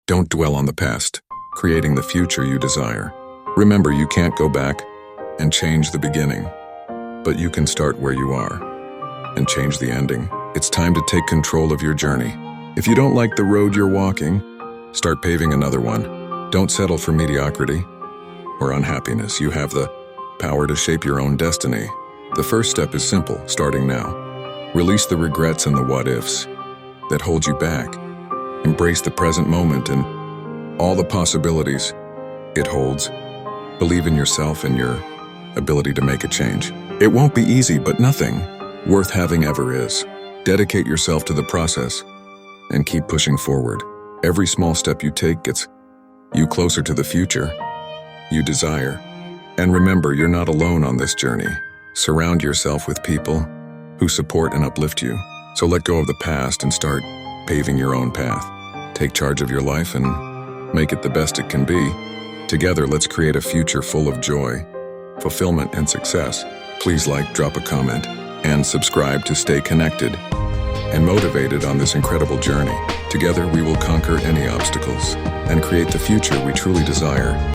Don't dwell on the past, creating the future you desire. Remember, you can't go back and change the beginning, but you can start where you are and change the ending. It's time to take control of your journey. If you don't like the road you're walking, start paving another one. Don't settle for mediocrity or unhappiness. You have the power to shape your own destiny. The first step is simple, starting now. Release the regrets and the what-ifs that hold you back. Embrace the present moment and all the possibilities it holds. Believe in yourself and your ability to make a change. It won't be easy, but nothing worth having ever is. Dedicate yourself to the process and keep pushing forward. Every small step you take gets you closer to the future you desire. And remember, you're not alone on this journey. Surround yourself with people who support and uplift you. So let go of the past and start paving your own path. Take charge of your life and make it the best it can be. Together, let's create a future full of joy, fulfillment, and success. Please like, drop a comment, and subscribe to stay connected and motivated on this incredible journey. Together, we will conquer any obstacles and create the future we truly desire.